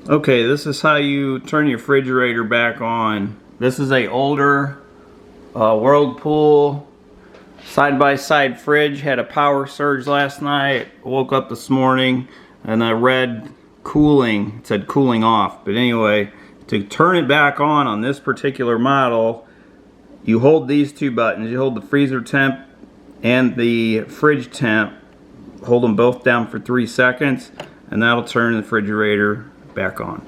Okay, this is how you turn your refrigerator back on. This is a older Whirlpool side-by-side fridge. Had a power surge last night. Woke up this morning and I read cooling. It said cooling off. But anyway, to turn it back on this particular model, you hold these two buttons. You hold the freezer temp and the fridge temp. Hold them both down for 3 seconds and that'll turn the refrigerator back on.